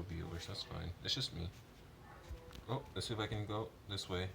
viewers. That's fine. It's just me. Oh, let's see if I can go this way.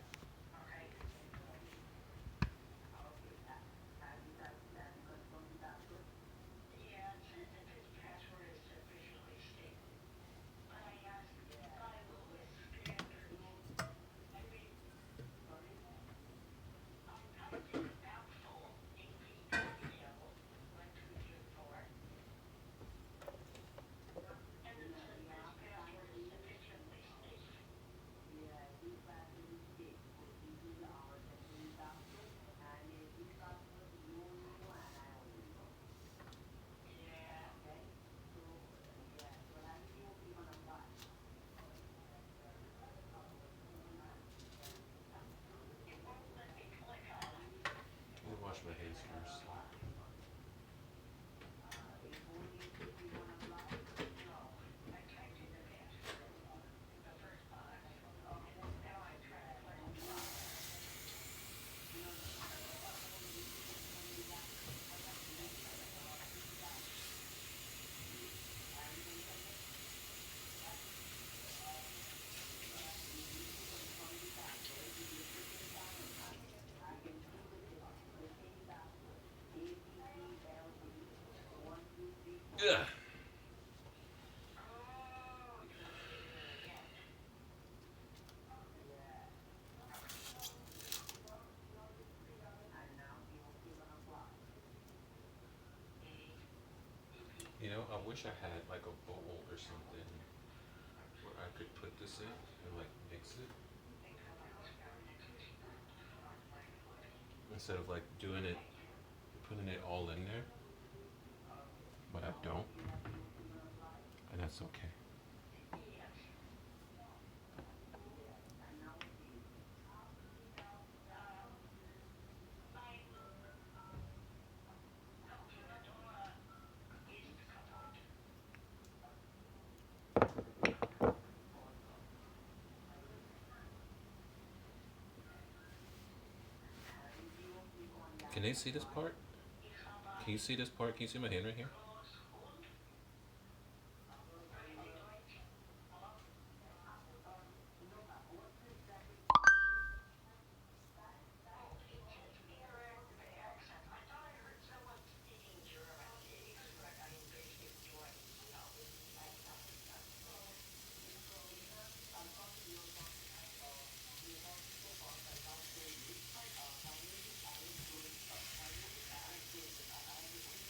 Let me wash my hands first. Ugh. You know, I wish I had like a bowl or something where I could put this in and like mix it instead of like doing it, putting it all in there. But I don't, and that's okay. Can they see this part? Can you see this part? Can you see my hand right here?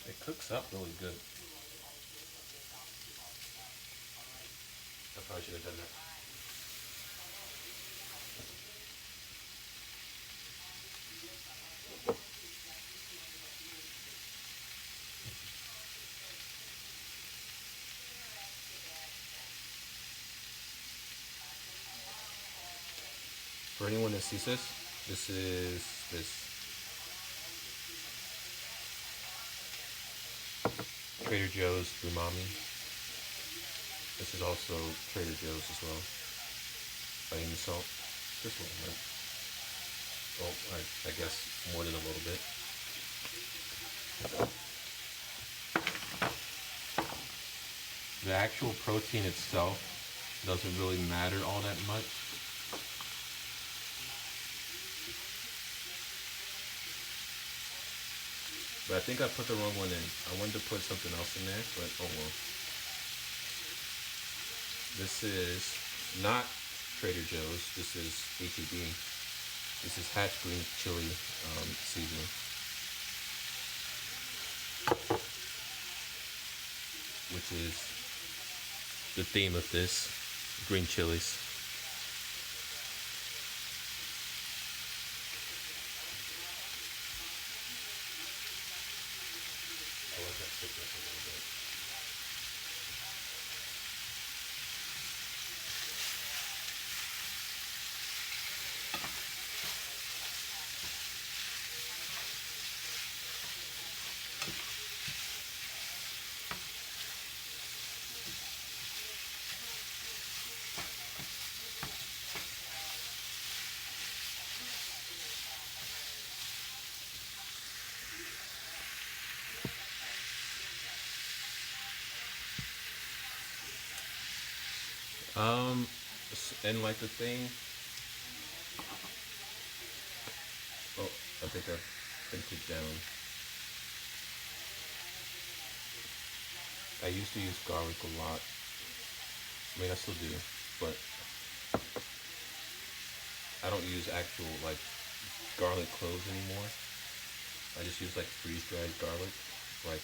It cooks up really good. I probably should have done that. For anyone that sees this, this is this Trader Joe's umami. This is also Trader Joe's as well. Onion salt, just a little bit. Well, I guess more than a little bit. The actual protein itself doesn't really matter all that much. But I think I put the wrong one in. I wanted to put something else in there, but oh well. This is not Trader Joe's. This is HEB. This is Hatch Green Chili seasoning. Which is the theme of this, green chilies. I let that sit there for a little bit. Um, and like the thing, oh, I think I bent it down. I used to use garlic a lot. I mean, I still do, but I don't use actual like garlic cloves anymore. I just use like freeze dried garlic, like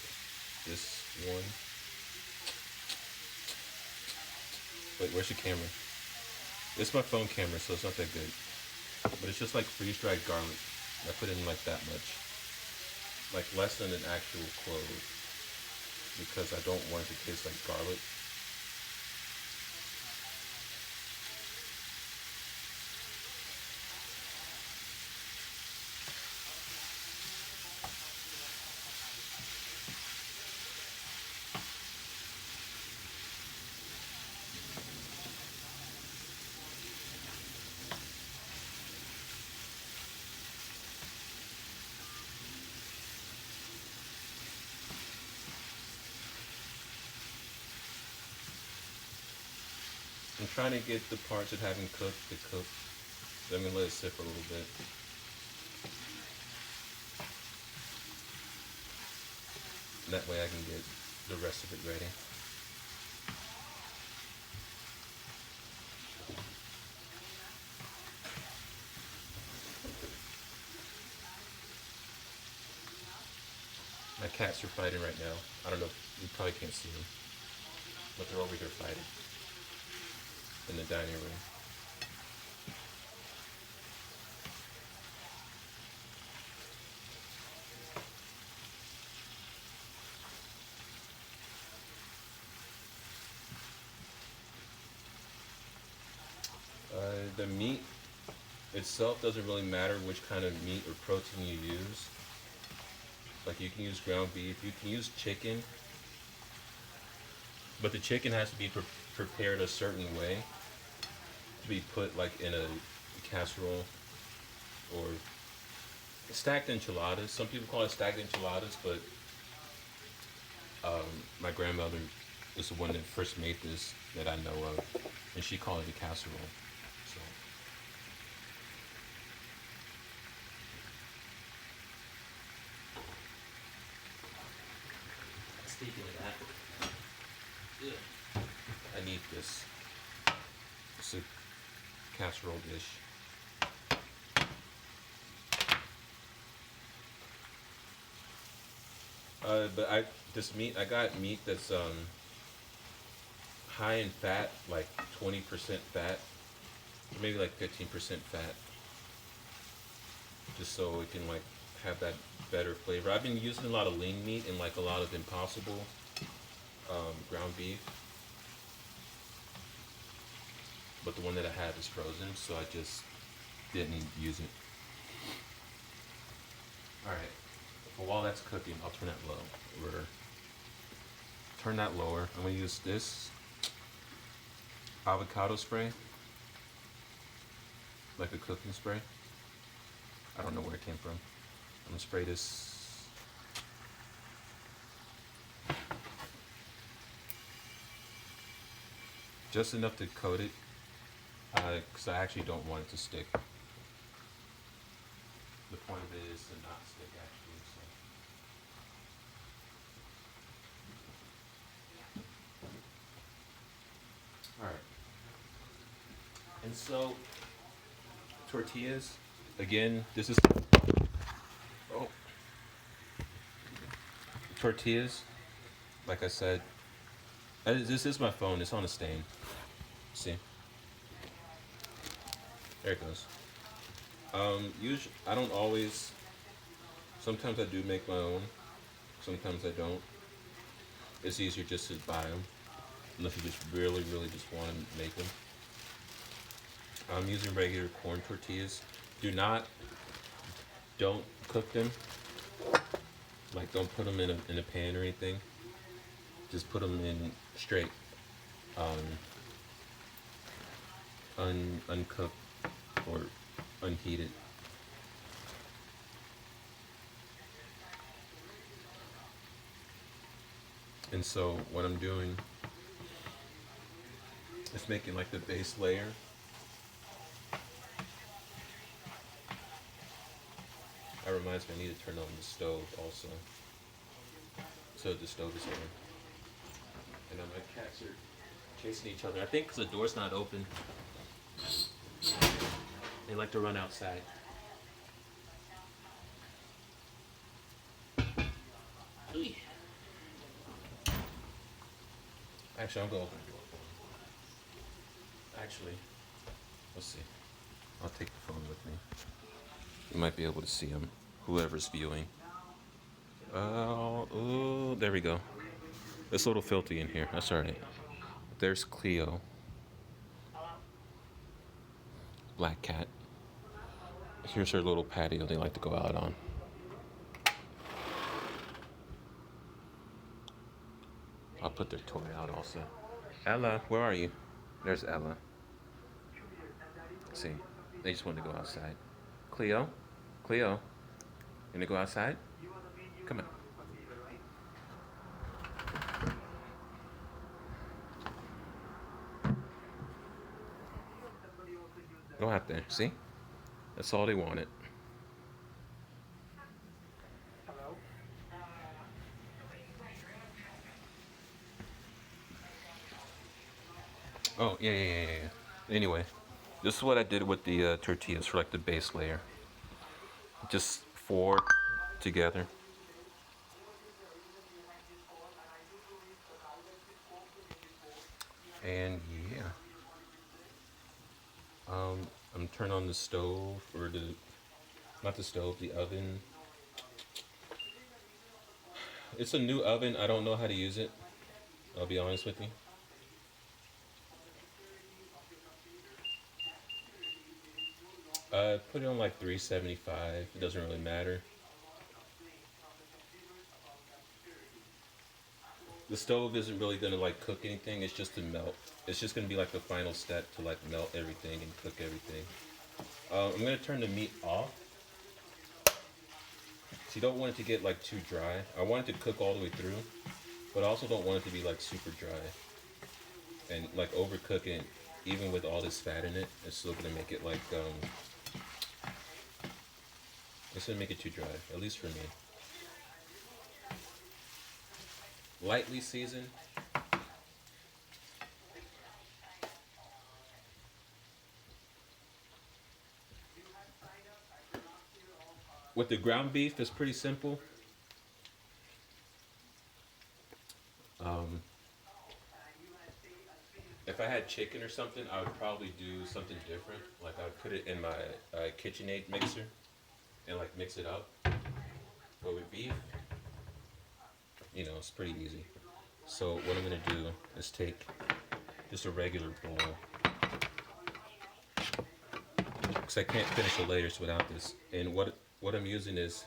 this one. Wait, where's your camera? It's my phone camera, so it's not that good. But it's just like freeze dried garlic. I put in like that much, like less than an actual clove, because I don't want it to taste like garlic. I'm trying to get the parts that haven't cooked to cook. Let me let it sit for a little bit. That way I can get the rest of it ready. My cats are fighting right now. I don't know, you probably can't see them, but they're over here fighting in the dining room. The meat itself doesn't really matter which kind of meat or protein you use. Like you can use ground beef, you can use chicken, but the chicken has to be prepared a certain way to be put like in a casserole or stacked enchiladas. Some people call it stacked enchiladas, but my grandmother was the one that first made this that I know of, and she called it a casserole. So speaking of that, I need this. It's a casserole dish. But I this meat I got meat that's high in fat, like 20% fat, or maybe like 15% fat, just so it can like have that better flavor. I've been using a lot of lean meat and like a lot of Impossible ground beef, but the one that I have is frozen, so I just didn't use it. All right. Well, while that's cooking, I'll turn that low. Or turn that lower. I'm gonna use this avocado spray, like a cooking spray. I don't know where it came from. I'm gonna spray this. Just enough to coat it, because I actually don't want it to stick. The point of it is to not stick, actually. So, all right. And so, tortillas. Again, this is oh tortillas. Like I said, this is my phone. It's on a stand. See, there it goes. Usually I don't always. Sometimes I do make my own. Sometimes I don't. It's easier just to buy them, unless you just really, really just want to make them. I'm using regular corn tortillas. Do not, don't cook them. Like, don't put them in a pan or anything. Just put them in straight, um, uncooked or unheated. And so what I'm doing It's making like the base layer. That reminds me, I need to turn on the stove also. So the stove is on. And my cats are chasing each other. I think because the door's not open, they like to run outside. Actually, I'll go open the door. Actually, let's see. I'll take the phone with me. You might be able to see them. Whoever's viewing. Oh, there we go. It's a little filthy in here. That's alright. There's Cleo, black cat. Here's her little patio they like to go out on. I'll put their toy out also. Ella, where are you? There's Ella. See, they just want to go outside. Cleo, Cleo, you gonna go outside? Come on. Go out there. See, that's all they wanted. Oh yeah. Anyway, this is what I did with the tortillas for like the base layer. Just four together. And yeah, I'm turning on the stove or the not the stove, the oven. It's a new oven. I don't know how to use it. I'll be honest with you. Put it on like 375. It doesn't really matter. The stove isn't really gonna like cook anything. It's just to melt. It's just gonna be like the final step to like melt everything and cook everything. I'm gonna turn the meat off. So you don't want it to get like too dry. I want it to cook all the way through, but I also don't want it to be like super dry and like overcook it. Even with all this fat in it, it's still gonna make it like it's gonna make it too dry. At least for me. Lightly seasoned. With the ground beef, it's pretty simple. Um, if I had chicken or something, I would probably do something different. Like I would put it in my KitchenAid mixer and like mix it up. But with beef, it's pretty easy. So what I'm gonna do is take just a regular bowl because I can't finish the layers without this. And what I'm using is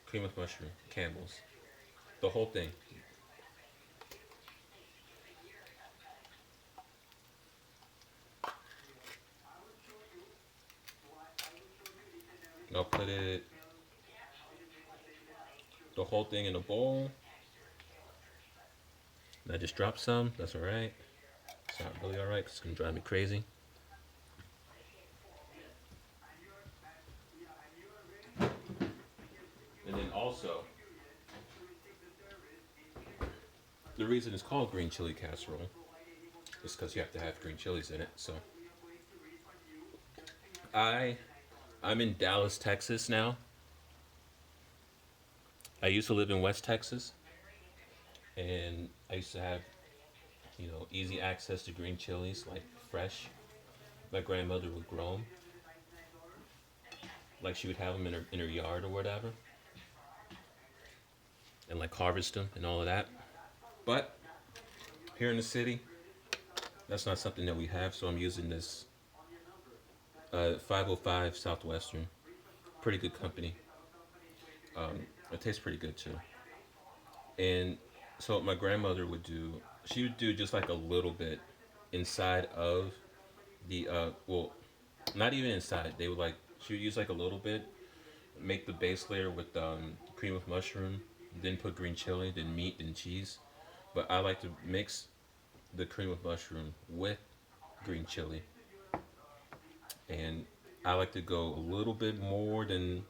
cream with mushroom, Campbell's, the whole thing. And I'll put it the whole thing in a bowl. And I just dropped some. That's all right. It's not really all right because it's gonna drive me crazy. And then also, the reason it's called green chili casserole is because you have to have green chilies in it. So I I'm in Dallas, Texas now. I used to live in West Texas, and I used to have easy access to green chilies, like fresh. My grandmother would grow them, like she would have them in her yard or whatever, and like harvest them and all of that. But here in the city, that's not something that we have, so I'm using this 505 Southwestern. Pretty good company. It tastes pretty good too. And so what my grandmother would do, she would do just like a little bit inside of the well, not even inside. They would like she would use like a little bit, make the base layer with cream of mushroom, then put green chili, then meat, then cheese. But I like to mix the cream of mushroom with green chili, and I like to go a little bit more than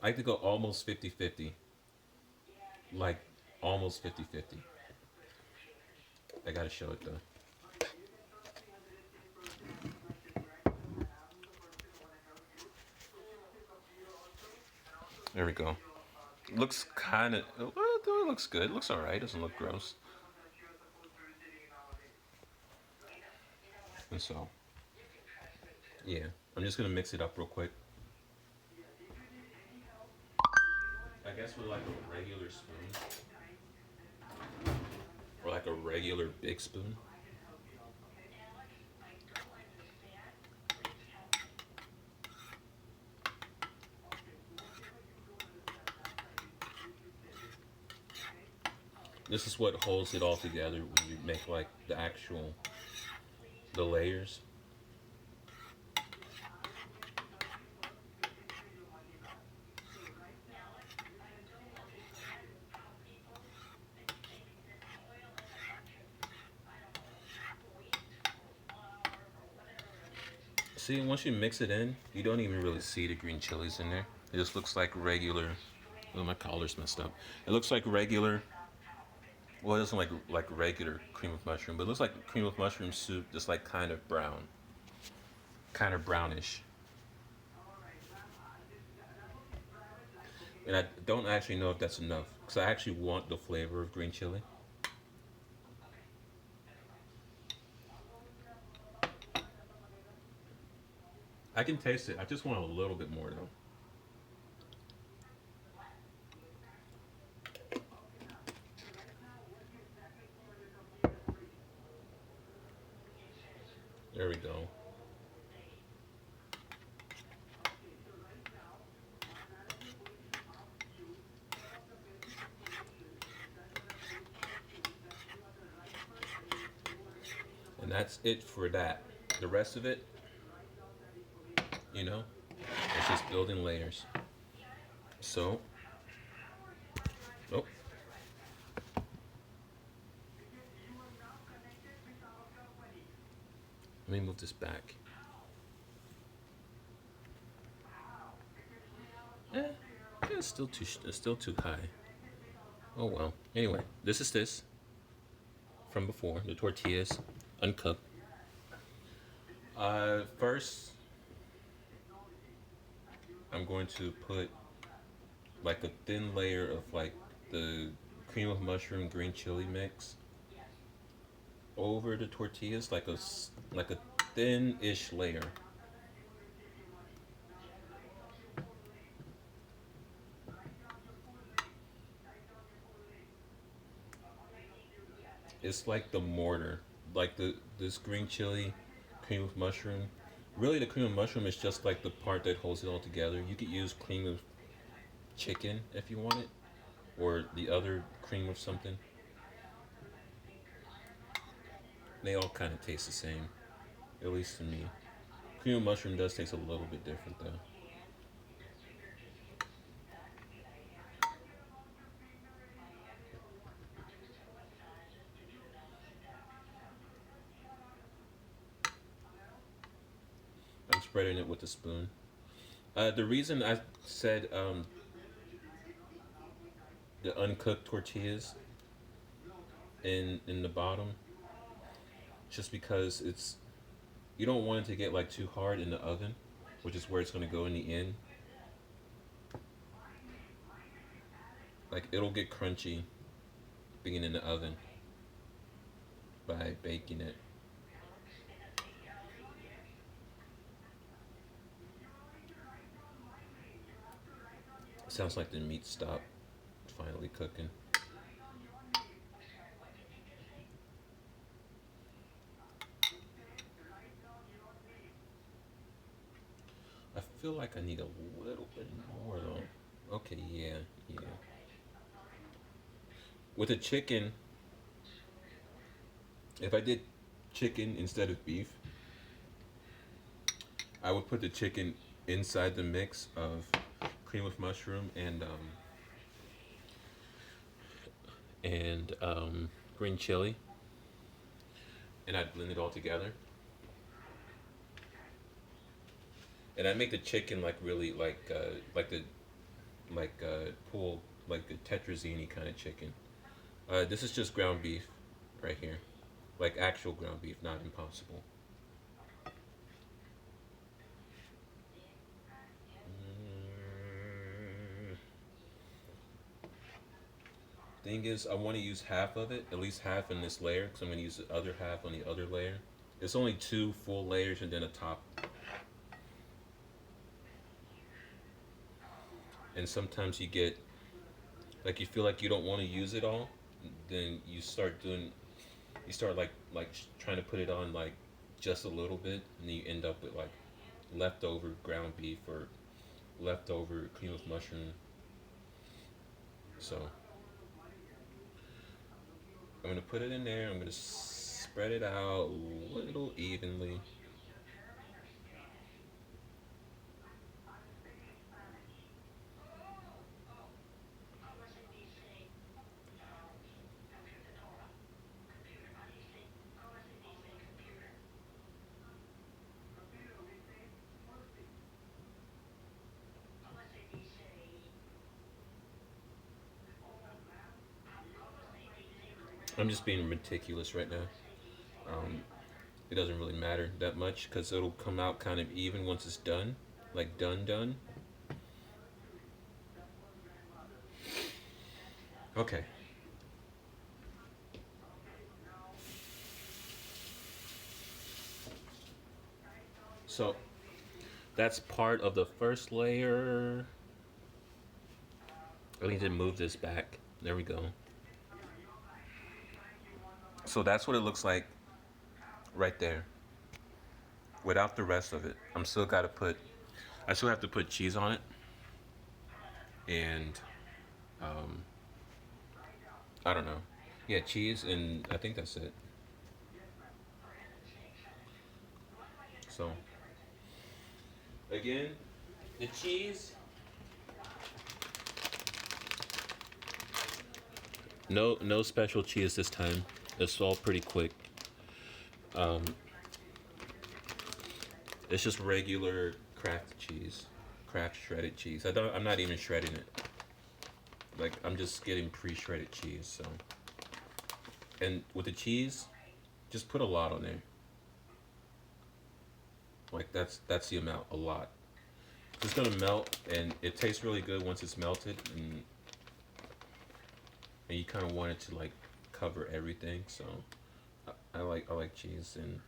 I like to go almost 50-50, like almost 50-50. I gotta show it though. There we go. Looks kind of, well, it looks good. It looks all right. Doesn't look gross. And so, yeah, I'm just gonna mix it up real quick. I guess with like a regular spoon or like a regular big spoon. This is what holds it all together when you make like the layers. See, once you mix it in, you don't even really see the green chilies in there. It just looks like regular. Oh, my collar's messed up. It looks like regular. Well, it doesn't like regular cream of mushroom, but it looks like cream of mushroom soup, just like kind of brownish. And I don't actually know if that's enough because I actually want the flavor of green chili. I can taste it. I just want a little bit more though. There we go. And that's it for that. The rest of it, you know, it's just building layers. So, oh, let me move this back. Eh, it's still too high. Oh well. Anyway, this from before the tortillas, uncooked. First, I'm going to put like a thin layer of like the cream of mushroom green chili mix over the tortillas, like a thin-ish layer. It's like the mortar, like the this green chili, cream of mushroom. Really, the cream of mushroom is just like the part that holds it all together. You could use cream of chicken if you want it, or the other cream of something. They all kind of taste the same, at least to me. Cream of mushroom does taste a little bit different though. I'm spreading it with a spoon. The reason I said the uncooked tortillas in the bottom, just because it's you don't want it to get like too hard in the oven, which is where it's going to go in the end. Like it'll get crunchy being in the oven by baking it. Sounds like the meat stopped finally cooking. I feel like I need a little bit more though. Okay, yeah, yeah. With a chicken, if I did chicken instead of beef, I would put the chicken inside the mix of cream of mushroom and green chili, and I'd blend it all together. And I make the chicken like really like the pull like the tetrazzini kind of chicken. This is just ground beef right here, like actual ground beef, not impossible. Mm, Thing is, I want to use half of it, at least half in this layer, because I'm going to use the other half on the other layer. It's only two full layers and then a top. And sometimes you get like you feel like you don't want to use it all, then you start trying to put it on like just a little bit, and then you end up with like leftover ground beef or leftover cream of mushroom. So I'm gonna put it in there. I'm gonna spread it out a little evenly. I'm just being meticulous right now. Um, it doesn't really matter that much because it'll come out kind of even once it's done, like done. Okay, so that's part of the first layer. I need to move this back. There we go. So that's what it looks like right there, without the rest of it. I still have to put cheese on it, and um, I don't know. Yeah, cheese, and I think that's it. So again, the cheese. No special cheese this time. It's all pretty quick. Um, it's just regular craft cheese, craft shredded cheese. I'm not even shredding it. Like I'm just getting pre-shredded cheese. So, and with the cheese, just put a lot on there. Like that's the amount, a lot. It's gonna melt, and it tastes really good once it's melted, and you kind of want it to like cover everything. So I like cheese. And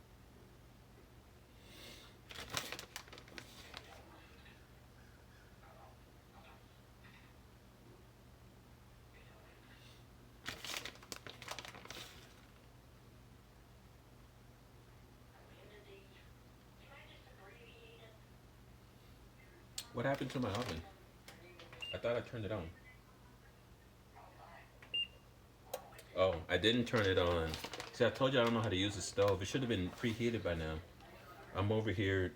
what happened to my oven? I thought I turned it on. Oh, I didn't turn it on. See, I told you I don't know how to use the stove. It should have been preheated by now. I'm over here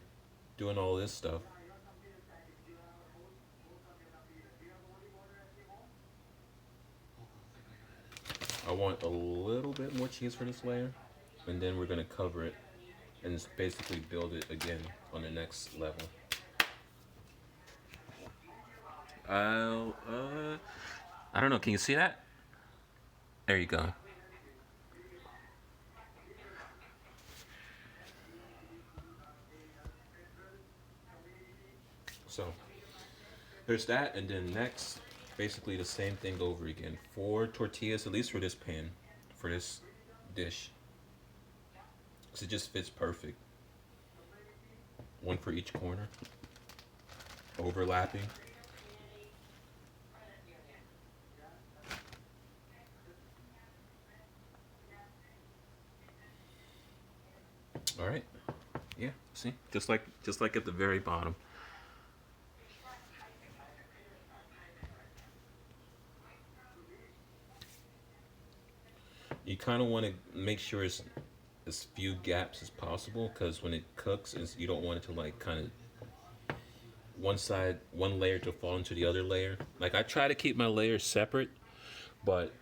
doing all this stuff. I want a little bit more cheese for this layer, and then we're gonna cover it and just basically build it again on the next level. I don't know. Can you see that? There you go. So there's that, and then next, basically the same thing over again. Four tortillas, at least for this pan, for this dish, because it just fits perfect. One for each corner, overlapping. All right. Yeah. See, just like at the very bottom. You kind of want to make sure it's as few gaps as possible because when it cooks, you don't want it to like kind of one layer to fall into the other layer. Like I try to keep my layers separate, but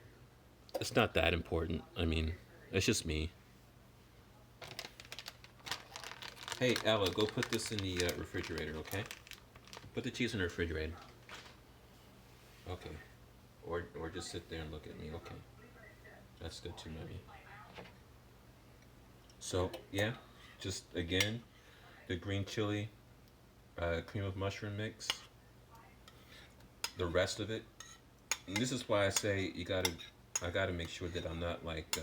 it's not that important. I mean, it's just me. Hey, Ella, go put this in the refrigerator, okay? Put the cheese in the refrigerator. Okay. Or just sit there and look at me, okay? That's good too, maybe. So, yeah, just again, the green chili, cream of mushroom mix, the rest of it. And this is why I say I gotta make sure that I'm not like,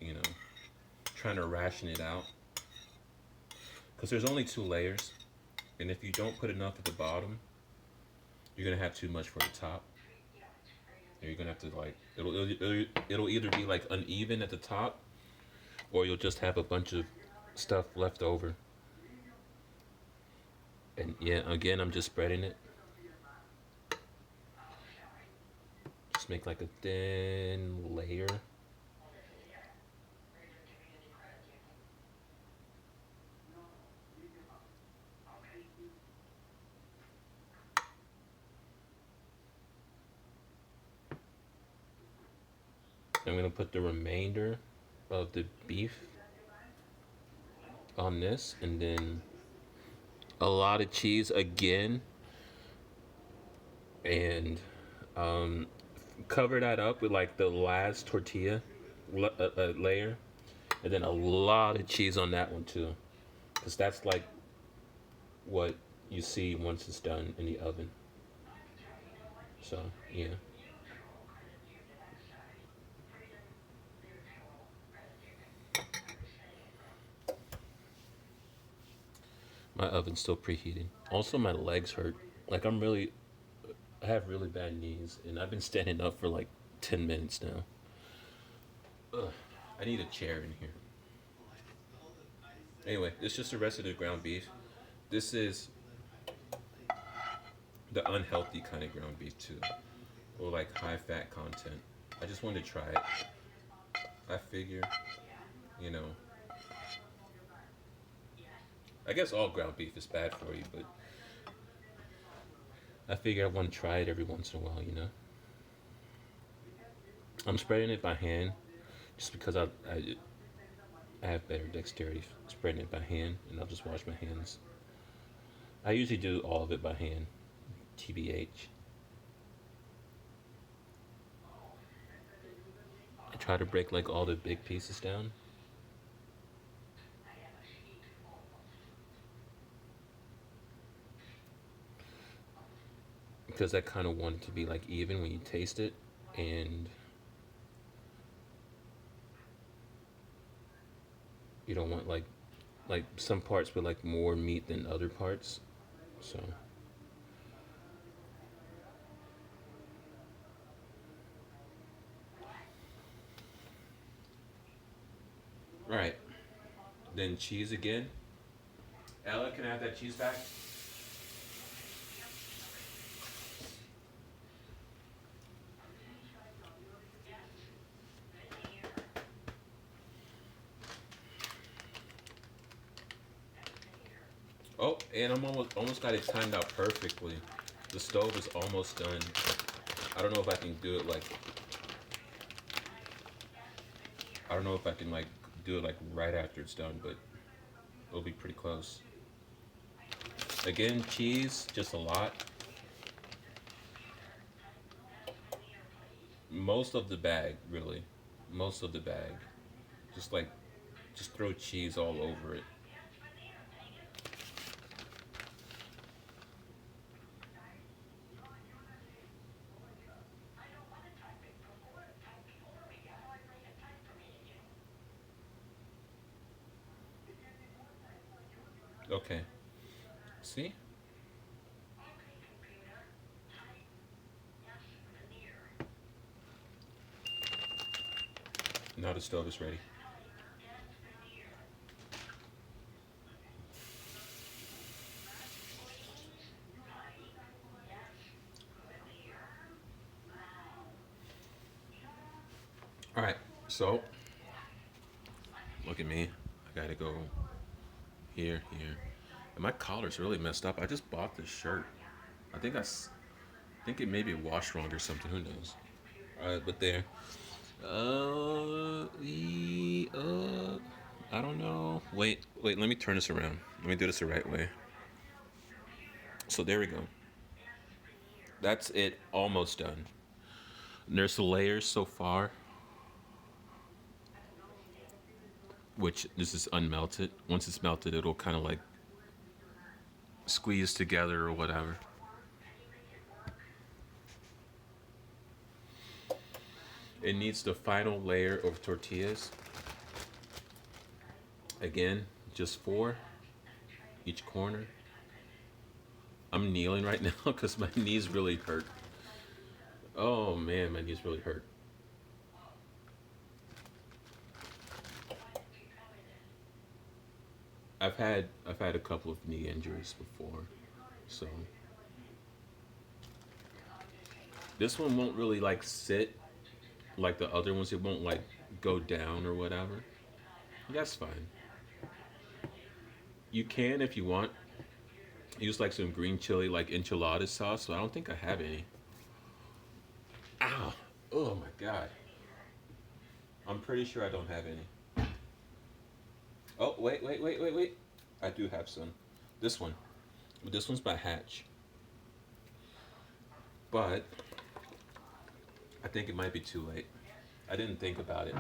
you know, trying to ration it out. Because there's only two layers. And if you don't put enough at the bottom, you're gonna have too much for the top. And you're gonna have to like it'll either be like uneven at the top, or you'll just have a bunch of stuff left over. And yeah, again, I'm just spreading it. Just make like a thin layer. I'm gonna put the remainder of the beef on this, and then a lot of cheese again, and um, cover that up with like the last tortilla layer, and then a lot of cheese on that one too, because that's like what you see once it's done in the oven. So yeah, my oven's still preheating. Also, my legs hurt. Like I have really bad knees, and I've been standing up for like 10 minutes now. Ugh, I need a chair in here. Anyway, it's just the rest of the ground beef. This is the unhealthy kind of ground beef too, or like high fat content. I just wanted to try it. I figure, you know, I guess all ground beef is bad for you, but I figure I want to try it every once in a while, you know. I'm spreading it by hand just because I have better dexterity spreading it by hand, and I'll just wash my hands. I usually do all of it by hand, TBH. I try to break like all the big pieces down because I kind of want it to be like even when you taste it, and you don't want like some parts with like more meat than other parts. So, all right, then cheese again. Ella, can I have that cheese back? Oh, and I'm almost got it timed out perfectly. The stove is almost done. I don't know if I can do it like I don't know if I can like do it like right after it's done, but it'll be pretty close. Again, cheese, just a lot. Most of the bag, really. Most of the bag. Just like just throw cheese all over it. Okay. See? Now the stove is ready. All right. So, look at me. I gotta go here, here. And my collar's really messed up. I just bought this shirt. I think think it may be washed wrong or something. Who knows? All right, but there. Uh, the, uh, I don't know. Wait, let me turn this around. Let me do this the right way. So there we go. That's it, almost done. There's the layers so far, which this is unmelted. Once it's melted, it'll kind of like squeeze together or whatever. It needs the final layer of tortillas. Again, just four each corner. I'm kneeling right now because my knees really hurt. Oh man, my knees really hurt. I've had a couple of knee injuries before, so this one won't really like sit like the other ones. It won't like go down or whatever. That's fine. You can if you want use like some green chili like enchilada sauce. So I don't think I have any. Ow! Oh my god! I'm pretty sure I don't have any. Oh wait! I do have some. This one, but this one's by Hatch. But I think it might be too late. I didn't think about it.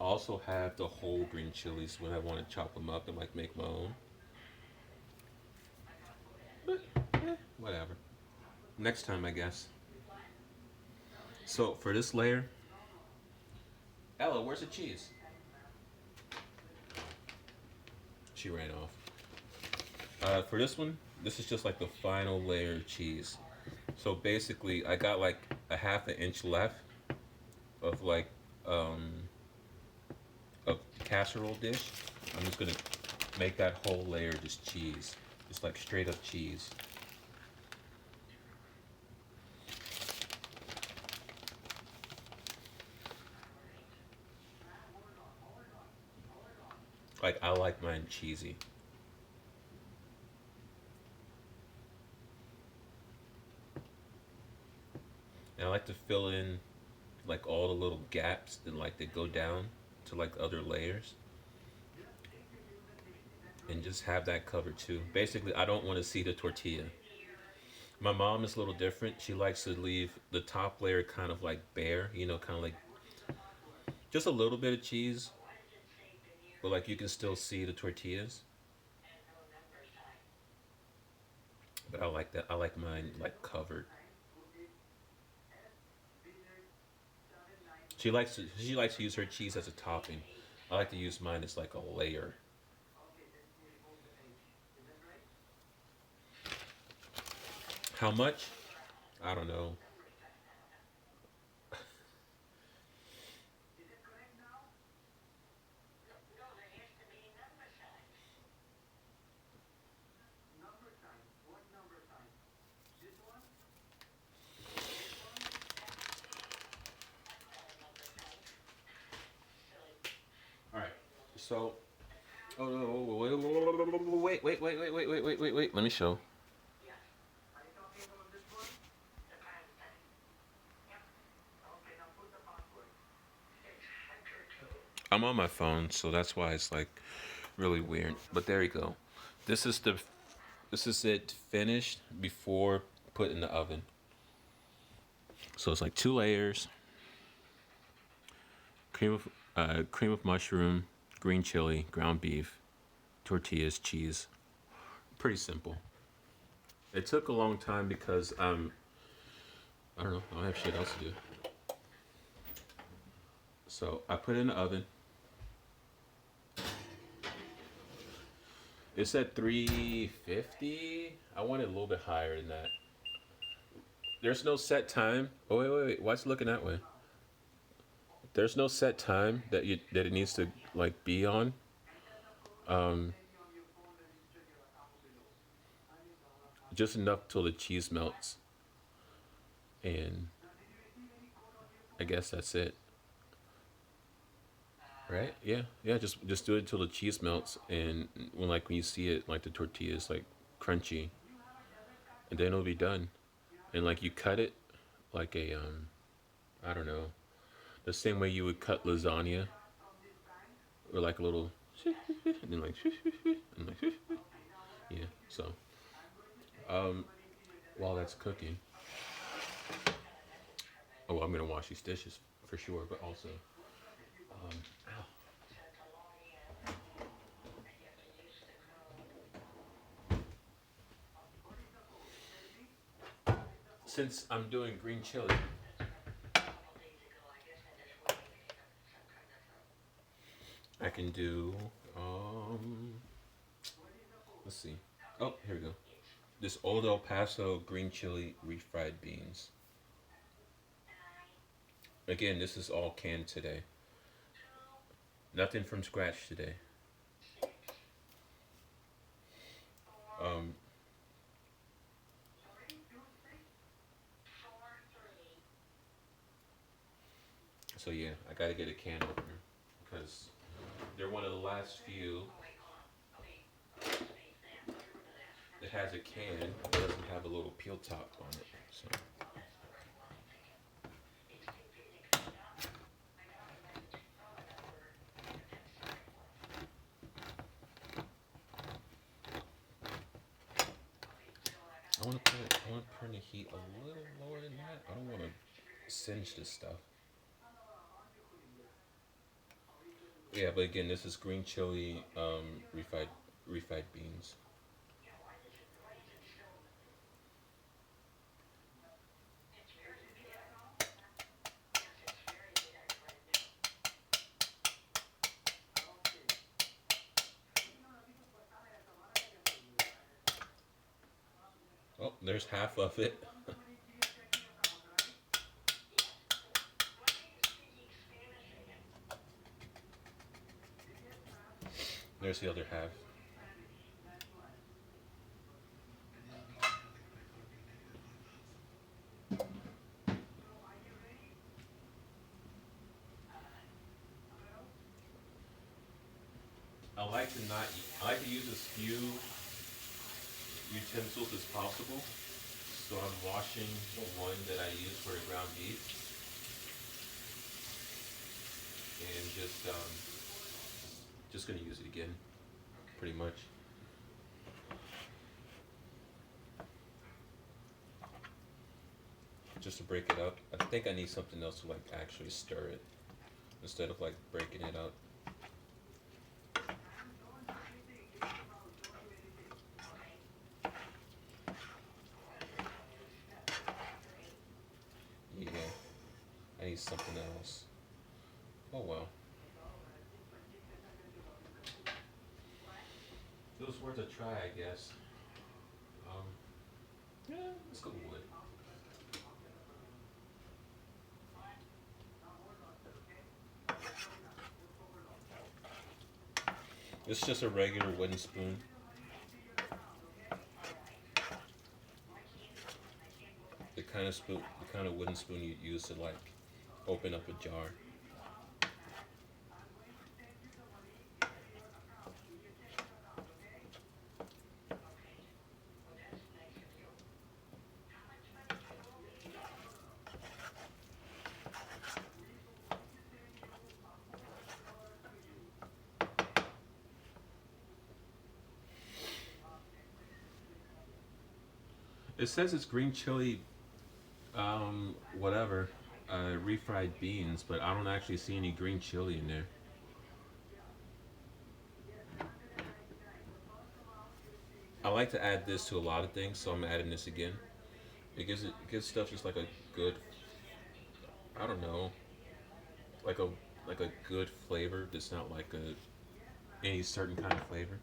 I also have the whole green chilies when I want to chop them up and like make my own. But whatever. Next time, I guess. So for this layer, Ella, where's the cheese? She ran off. For this one, this is just like the final layer of cheese. So basically, I got like a half an inch left of like um, a casserole dish. I'm just gonna make that whole layer just cheese, just like straight up cheese. Like I like mine cheesy, and I like to fill in like all the little gaps and like they go down to like other layers and just have that covered too. Basically, I don't want to see the tortilla. My mom is a little different. She likes to leave the top layer kind of like bare, kind of like just a little bit of cheese, but like you can still see the tortillas. But I like that. I like mine like covered. She likes to use her cheese as a topping. I like to use mine as like a layer. How much? I don't know. All right. So, oh no, wait. Let me show. I'm on my phone, so that's why it's like really weird. But there you go. This is the this is it finished before put in the oven. So it's like two layers, cream of mushroom, green chili, ground beef, tortillas, cheese. Pretty simple. It took a long time because I don't know, I don't have shit else to do. So I put it in the oven. It's at 350. I want it a little bit higher than that. There's no set time. Oh wait. Why's it looking that way? There's no set time that it needs to like be on. Um, just enough till the cheese melts, and I guess that's it, right? Yeah. Just do it till the cheese melts, and when you see it, like the tortilla is like crunchy, and then it'll be done. And like you cut it like a I don't know, The same way you would cut lasagna, or like a little, and then like, and like, yeah. So, um, while that's cooking, oh, I'm gonna wash these dishes for sure. But also, ow. Since I'm doing green chili, I can do, um, let's see. Oh, here we go. This Old El Paso green chili refried beans. Again, this is all canned today. Nothing from scratch today. Um, so yeah, I gotta get a can opener because they're one of the last few that has a can that doesn't have a little peel top on it. So I want to turn the heat a little lower than that. I don't want to singe this stuff. Yeah, but again, this is green chili, refried beans. Oh, there's half of it. There's the other half. I like to not. I like to use as few utensils as possible. So I'm washing the one that I use for the ground beef, and just gonna use it again, pretty much. Just to break it up. I think I need something else to like actually stir it instead of like breaking it up. Yeah, I need something else. Oh well. It was worth a try, I guess. Um, yeah, let's go with wood. It's just a regular wooden spoon. The kind of wooden spoon you use to like open up a jar. It says it's green chili, whatever, refried beans, but I don't actually see any green chili in there. I like to add this to a lot of things, so I'm adding this again. It gives stuff just like a good, I don't know, like a like a good flavor that's not like a any certain kind of flavor.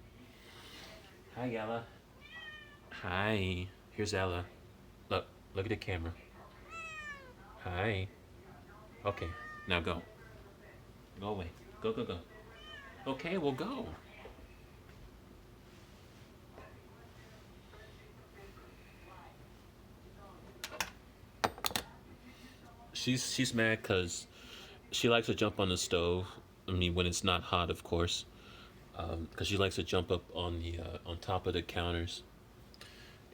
Hi, Ella. Hi. Here's Ella. Look at the camera. Hi. Okay, now go. Go away. Go. Okay, well go. She's mad because she likes to jump on the stove. I mean, when it's not hot, of course, because she likes to jump up on the on top of the counters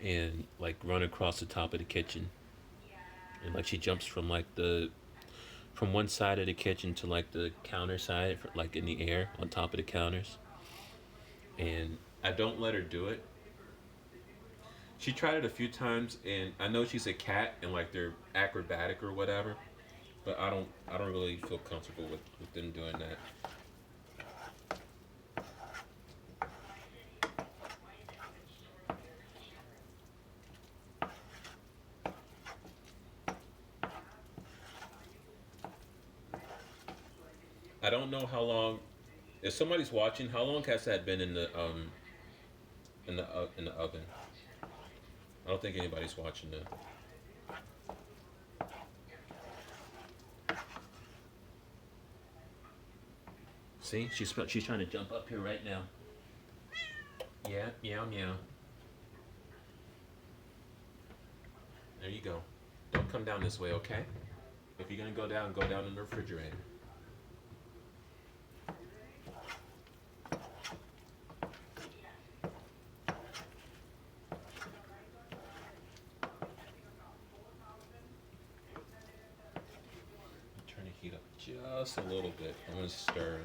and like run across the top of the kitchen, and like she jumps from like from one side of the kitchen to like the counter side, like in the air on top of the counters. And I don't let her do it. She tried it a few times, and I know she's a cat and like they're acrobatic or whatever, but I don't really feel comfortable with them doing that. I don't know how long. If somebody's watching, how long has that been in the oven? I don't think anybody's watching that. See, she's trying to jump up here right now. Yeah, meow meow. There you go. Don't come down this way, okay? If you're gonna go down in the refrigerator. Turn the heat up just a little bit. I'm gonna stir.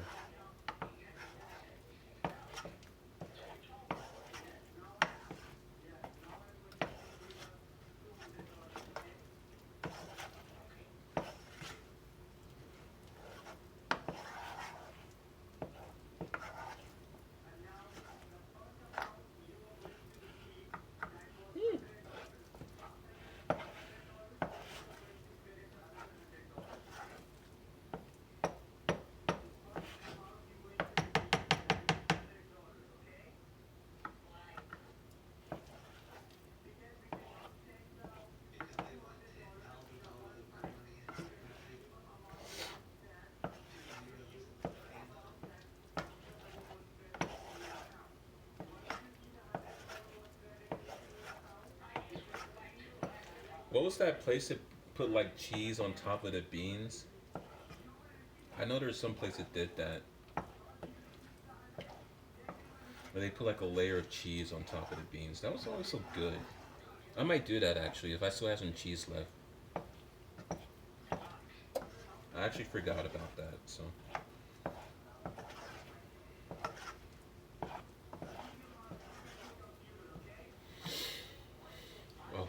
What was that place that put like cheese on top of the beans? I know there's some place that did that, where they put like a layer of cheese on top of the beans. That was always so good. I might do that actually if I still have some cheese left. I actually forgot about that. So, well,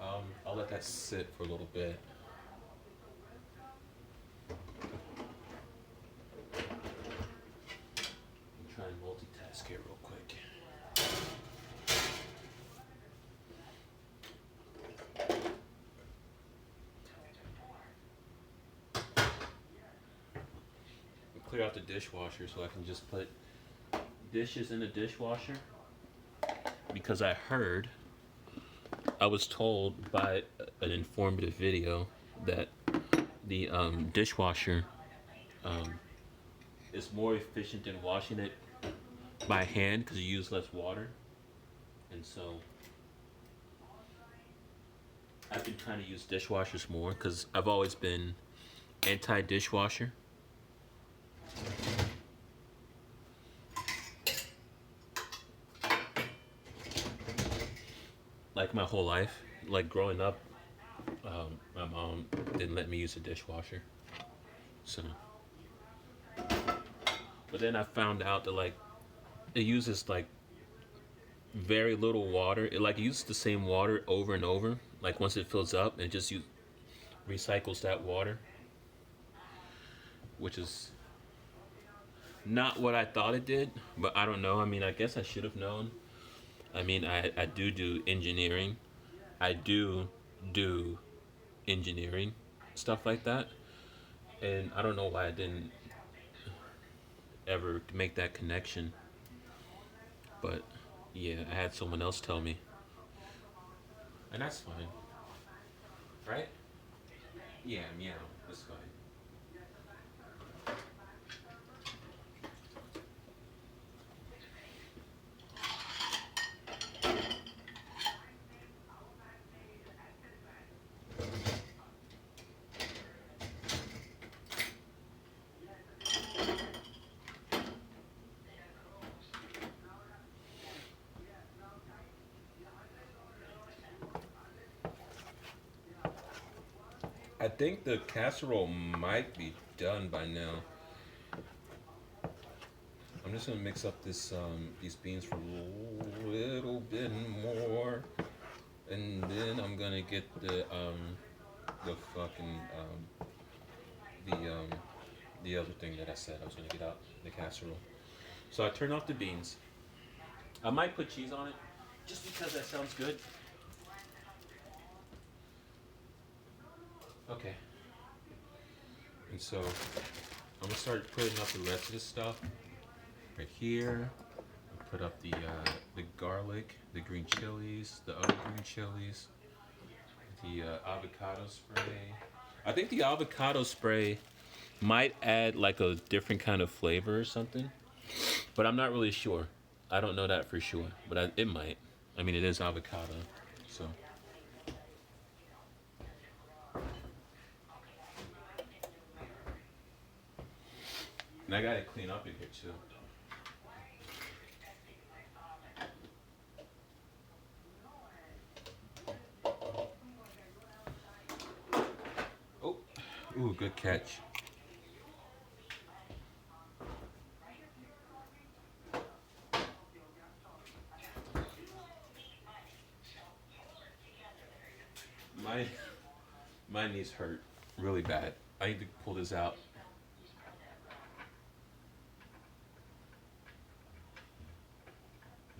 I'll let that sit for a little bit. I'm trying to multitask here real quick. Clear out the dishwasher so I can just put dishes in the dishwasher because I was told by an informative video that the dishwasher um, is more efficient than washing it by hand because you use less water. And so I've been trying to use dishwashers more because I've always been anti dishwasher. Like my whole life, like growing up, my mom didn't let me use a dishwasher. So, but then I found out that like it uses like very little water. It like uses the same water over and over. Like once it fills up, it just recycles that water, which is not what I thought it did. But I don't know. I mean, I guess I should have known. I mean, I do engineering. I do engineering stuff like that, and I don't know why I didn't ever make that connection. But yeah, I had someone else tell me, and that's fine, right? Yeah, meow. That's fine. I think the casserole might be done by now. I'm just gonna mix up this these beans for a little bit more, and then I'm gonna get the fucking the the other thing that I said I was gonna get out, the casserole. So I turn off the beans. I might put cheese on it, just because that sounds good. Okay. And so I'm gonna start putting up the rest of this stuff right here. I'll put up the garlic, the green chilies, the other green chilies, the avocado spray. I think the avocado spray might add like a different kind of flavor or something, but I'm not really sure. I don't know that for sure, but it might. I mean, it is avocado, so. And I gotta clean up in here too. Oh, ooh, good catch. My my knees hurt really bad. I need to pull this out.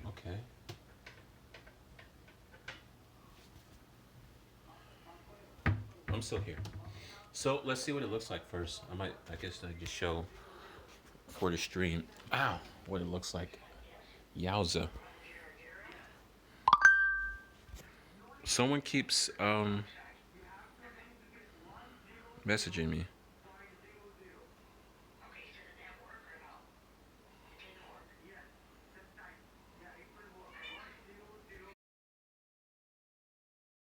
Okay. I'm still here. So let's see what it looks like first. I guess I just show for the stream. Ow, what it looks like. Yowza. Someone keeps messaging me.